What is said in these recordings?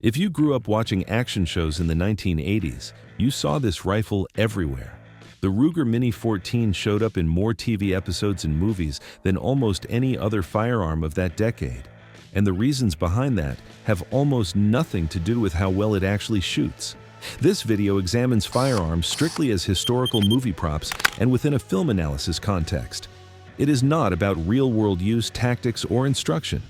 If you grew up watching action shows in the 1980s, you saw this rifle everywhere. The Ruger Mini 14 showed up in more TV episodes and movies than almost any other firearm of that decade. And the reasons behind that have almost nothing to do with how well it actually shoots. This video examines firearms strictly as historical movie props and within a film analysis context. It is not about real-world use, tactics, or instruction.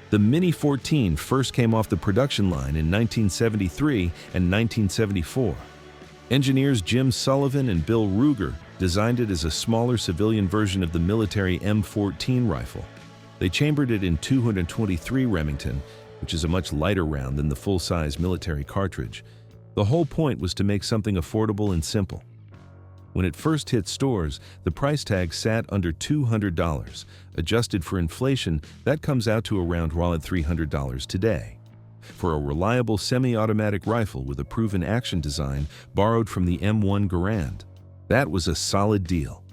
The Mini 14 first came off the production line in 1973 and 1974. Engineers Jim Sullivan and Bill Ruger designed it as a smaller civilian version of the military M14 rifle. They chambered it in .223 Remington, which is a much lighter round than the full-size military cartridge. The whole point was to make something affordable and simple. When it first hit stores, the price tag sat under $200. Adjusted for inflation, that comes out to around $300 today. For a reliable semi-automatic rifle with a proven action design borrowed from the M1 Garand, that was a solid deal.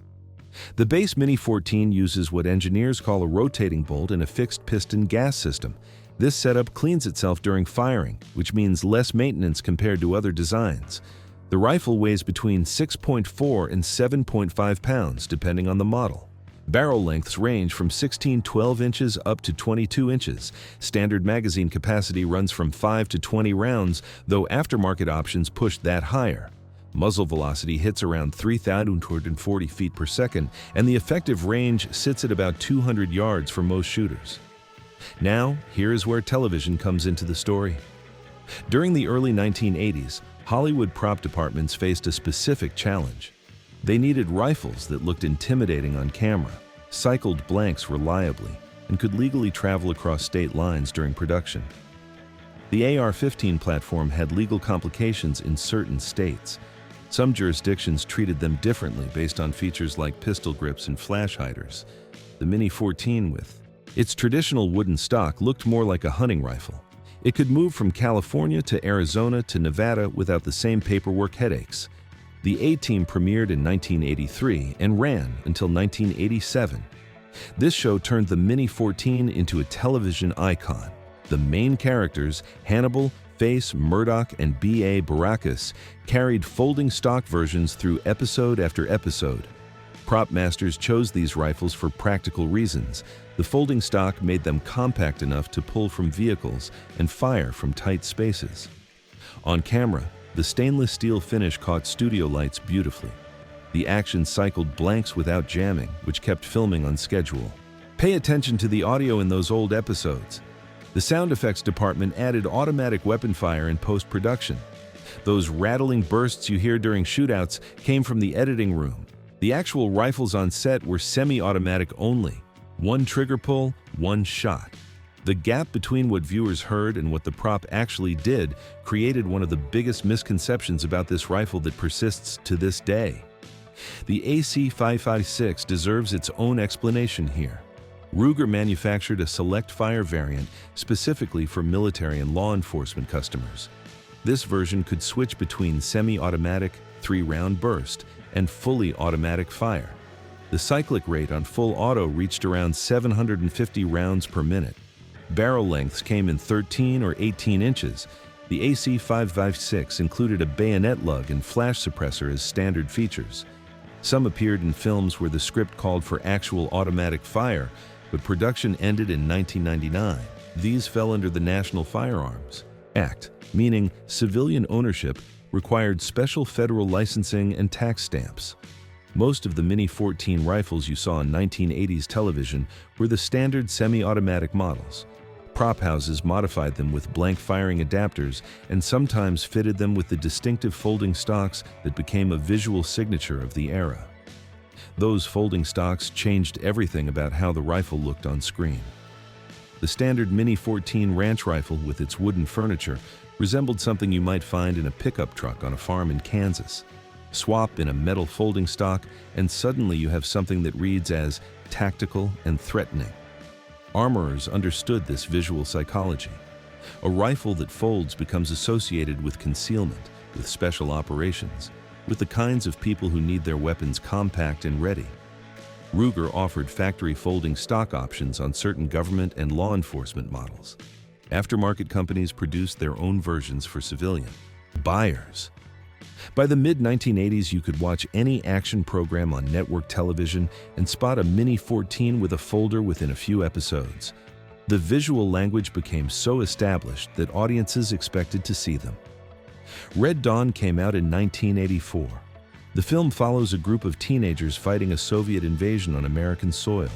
The base Mini 14 uses what engineers call a rotating bolt and a fixed piston gas system. This setup cleans itself during firing, which means less maintenance compared to other designs. The rifle weighs between 6.4 and 7.5 pounds, depending on the model. Barrel lengths range from 16-12 inches up to 22 inches. Standard magazine capacity runs from 5 to 20 rounds, though aftermarket options push that higher. Muzzle velocity hits around 3,240 feet per second, and the effective range sits at about 200 yards for most shooters. Now, here is where television comes into the story. During the early 1980s, Hollywood prop departments faced a specific challenge. They needed rifles that looked intimidating on camera, cycled blanks reliably, and could legally travel across state lines during production. The AR-15 platform had legal complications in certain states. Some jurisdictions treated them differently based on features like pistol grips and flash hiders. The Mini 14, with its traditional wooden stock, looked more like a hunting rifle. It could move from California to Arizona to Nevada without the same paperwork headaches. The A-Team premiered in 1983 and ran until 1987. This show turned the Mini 14 into a television icon. The main characters, Hannibal, Face, Murdoch, and B.A. Baracus, carried folding stock versions through episode after episode. Prop masters chose these rifles for practical reasons. The folding stock made them compact enough to pull from vehicles and fire from tight spaces. On camera, the stainless steel finish caught studio lights beautifully. The action cycled blanks without jamming, which kept filming on schedule. Pay attention to the audio in those old episodes. The sound effects department added automatic weapon fire in post-production. Those rattling bursts you hear during shootouts came from the editing room. The actual rifles on set were semi-automatic only. One trigger pull, one shot. The gap between what viewers heard and what the prop actually did created one of the biggest misconceptions about this rifle that persists to this day. The AC-556 deserves its own explanation here. Ruger manufactured a select fire variant specifically for military and law enforcement customers. This version could switch between semi-automatic, 3-round burst, and fully automatic fire. The cyclic rate on full auto reached around 750 rounds per minute. Barrel lengths came in 13 or 18 inches. The AC-556 included a bayonet lug and flash suppressor as standard features. Some appeared in films where the script called for actual automatic fire, but production ended in 1999. These fell under the National Firearms Act, meaning civilian ownership required special federal licensing and tax stamps. Most of the Mini 14 rifles you saw in 1980s television were the standard semi-automatic models. Prop houses modified them with blank firing adapters and sometimes fitted them with the distinctive folding stocks that became a visual signature of the era. Those folding stocks changed everything about how the rifle looked on screen. The standard Mini 14 ranch rifle with its wooden furniture resembled something you might find in a pickup truck on a farm in Kansas. Swap in a metal folding stock, and suddenly you have something that reads as tactical and threatening. Armorers understood this visual psychology. A rifle that folds becomes associated with concealment, with special operations, with the kinds of people who need their weapons compact and ready. Ruger offered factory folding stock options on certain government and law enforcement models. Aftermarket companies produced their own versions for civilian buyers. By the mid-1980s, you could watch any action program on network television and spot a Mini 14 with a folder within a few episodes. The visual language became so established that audiences expected to see them. Red Dawn came out in 1984. The film follows a group of teenagers fighting a Soviet invasion on American soil.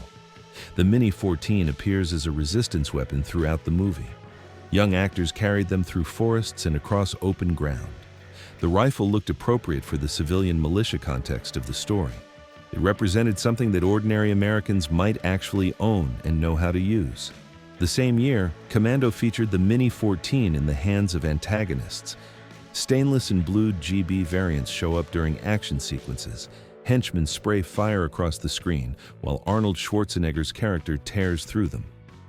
The Mini 14 appears as a resistance weapon throughout the movie. Young actors carried them through forests and across open ground. The rifle looked appropriate for the civilian militia context of the story. It represented something that ordinary Americans might actually own and know how to use. The same year, Commando featured the Mini 14 in the hands of antagonists. Stainless and blued GB variants show up during action sequences. Henchmen spray fire across the screen, while Arnold Schwarzenegger's character tears through them.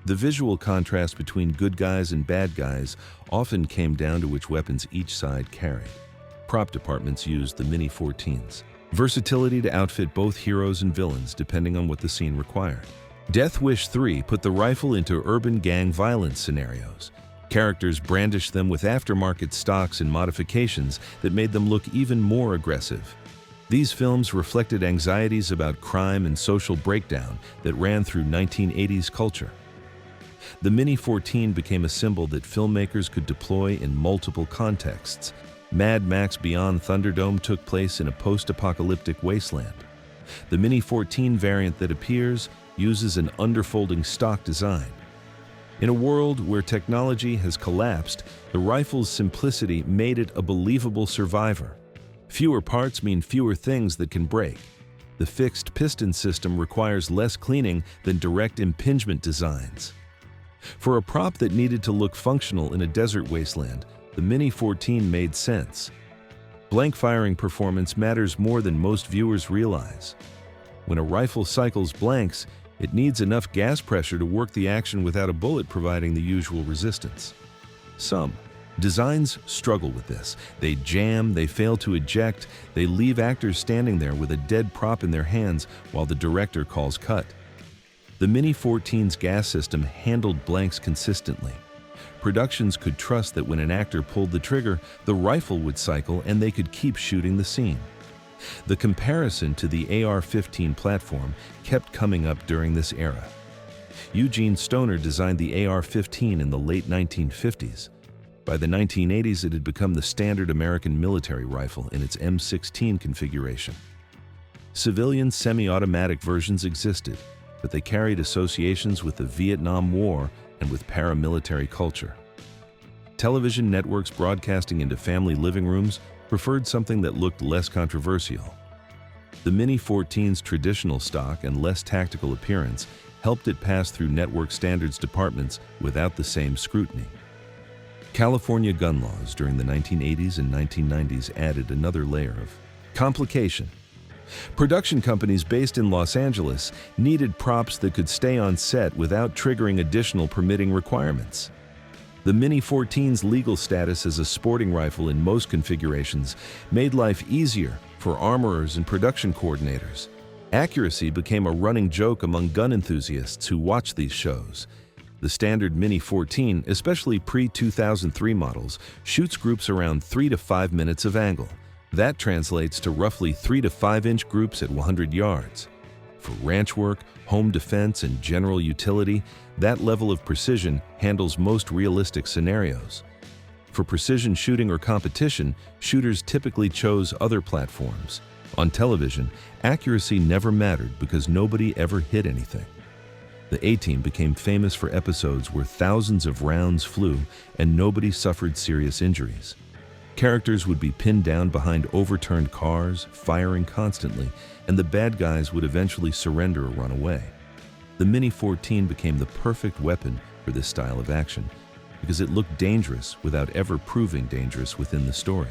The visual contrast between good guys and bad guys often came down to which weapons each side carried. Prop departments used the Mini 14's versatility to outfit both heroes and villains depending on what the scene required. Death Wish 3 put the rifle into urban gang violence scenarios. Characters brandished them with aftermarket stocks and modifications that made them look even more aggressive. These films reflected anxieties about crime and social breakdown that ran through 1980s culture. The Mini 14 became a symbol that filmmakers could deploy in multiple contexts. Mad Max Beyond Thunderdome took place in a post-apocalyptic wasteland. The Mini 14 variant that appears uses an underfolding stock design. In a world where technology has collapsed, the rifle's simplicity made it a believable survivor. Fewer parts mean fewer things that can break. The fixed piston system requires less cleaning than direct impingement designs. For a prop that needed to look functional in a desert wasteland, the Mini 14 made sense. Blank firing performance matters more than most viewers realize. When a rifle cycles blanks, it needs enough gas pressure to work the action without a bullet providing the usual resistance. Some designs struggle with this. They jam, they fail to eject, they leave actors standing there with a dead prop in their hands while the director calls cut. The Mini 14's gas system handled blanks consistently. Productions could trust that when an actor pulled the trigger, the rifle would cycle and they could keep shooting the scene. The comparison to the AR-15 platform kept coming up during this era. Eugene Stoner designed the AR-15 in the late 1950s. By the 1980s, it had become the standard American military rifle in its M16 configuration. Civilian semi-automatic versions existed, but they carried associations with the Vietnam War and with paramilitary culture. Television networks broadcasting into family living rooms preferred something that looked less controversial. The Mini 14's traditional stock and less tactical appearance helped it pass through network standards departments without the same scrutiny. California gun laws during the 1980s and 1990s added another layer of complication. Production companies based in Los Angeles needed props that could stay on set without triggering additional permitting requirements. The Mini 14's legal status as a sporting rifle in most configurations made life easier for armorers and production coordinators. Accuracy became a running joke among gun enthusiasts who watched these shows. The standard Mini 14, especially pre-2003 models, shoots groups around 3 to 5 minutes of angle. That translates to roughly 3 to 5 inch groups at 100 yards. For ranch work, home defense, and general utility, that level of precision handles most realistic scenarios. For precision shooting or competition, shooters typically chose other platforms. On television, accuracy never mattered because nobody ever hit anything. The A-Team became famous for episodes where thousands of rounds flew and nobody suffered serious injuries. Characters would be pinned down behind overturned cars, firing constantly, and the bad guys would eventually surrender or run away. The Mini 14 became the perfect weapon for this style of action because it looked dangerous without ever proving dangerous within the story.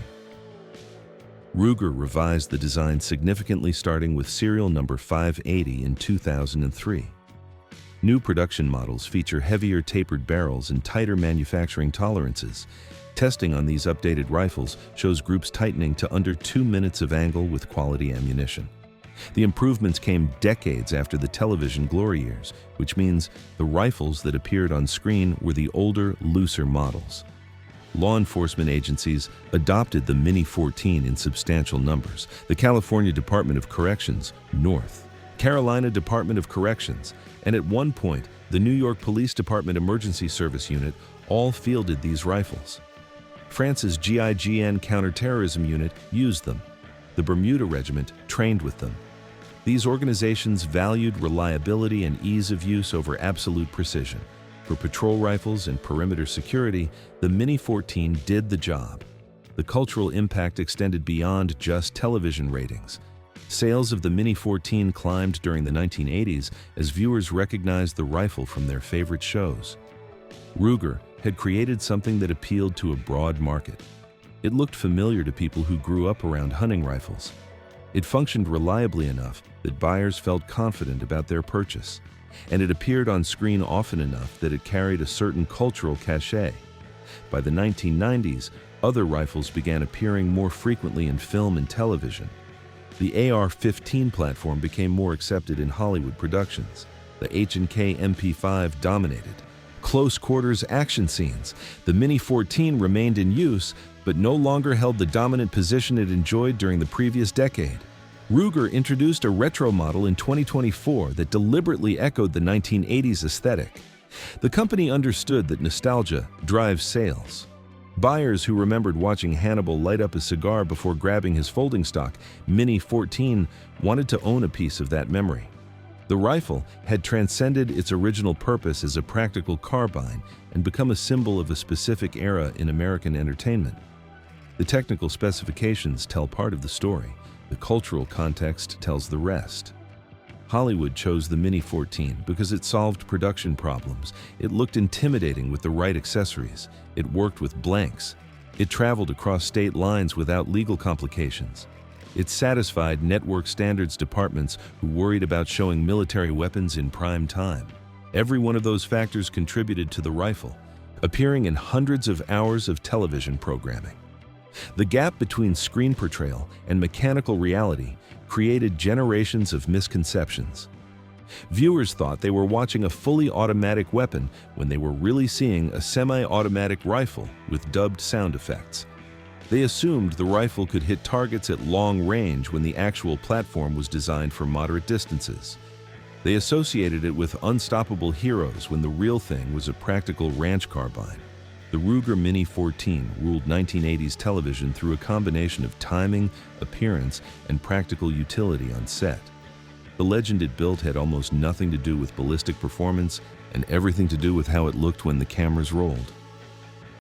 Ruger revised the design significantly starting with serial number 580 in 2003. New production models feature heavier tapered barrels and tighter manufacturing tolerances. Testing on these updated rifles shows groups tightening to under 2 minutes of angle with quality ammunition. The improvements came decades after the television glory years, which means the rifles that appeared on screen were the older, looser models. Law enforcement agencies adopted the Mini 14 in substantial numbers. The California Department of Corrections, North Carolina Department of Corrections, and at one point, the New York Police Department Emergency Service Unit all fielded these rifles. France's GIGN counterterrorism unit used them. The Bermuda Regiment trained with them. These organizations valued reliability and ease of use over absolute precision. For patrol rifles and perimeter security, the Mini 14 did the job. The cultural impact extended beyond just television ratings. Sales of the Mini 14 climbed during the 1980s as viewers recognized the rifle from their favorite shows. Ruger had created something that appealed to a broad market. It looked familiar to people who grew up around hunting rifles. It functioned reliably enough that buyers felt confident about their purchase, and it appeared on screen often enough that it carried a certain cultural cachet. By the 1990s, other rifles began appearing more frequently in film and television. The AR-15 platform became more accepted in Hollywood productions. The H&K MP5 dominated. Close quarters action scenes. The Mini 14 remained in use, but no longer held the dominant position it enjoyed during the previous decade. Ruger introduced a retro model in 2024 that deliberately echoed the 1980s aesthetic. The company understood that nostalgia drives sales. Buyers who remembered watching Hannibal light up a cigar before grabbing his folding stock, Mini 14, wanted to own a piece of that memory. The rifle had transcended its original purpose as a practical carbine and become a symbol of a specific era in American entertainment. The technical specifications tell part of the story. The cultural context tells the rest. Hollywood chose the Mini 14 because it solved production problems. It looked intimidating with the right accessories. It worked with blanks. It traveled across state lines without legal complications. It satisfied network standards departments who worried about showing military weapons in prime time. Every one of those factors contributed to the rifle, appearing in hundreds of hours of television programming. The gap between screen portrayal and mechanical reality created generations of misconceptions. Viewers thought they were watching a fully automatic weapon when they were really seeing a semi-automatic rifle with dubbed sound effects. They assumed the rifle could hit targets at long range when the actual platform was designed for moderate distances. They associated it with unstoppable heroes when the real thing was a practical ranch carbine. The Ruger Mini 14 ruled 1980s television through a combination of timing, appearance, and practical utility on set. The legend it built had almost nothing to do with ballistic performance and everything to do with how it looked when the cameras rolled.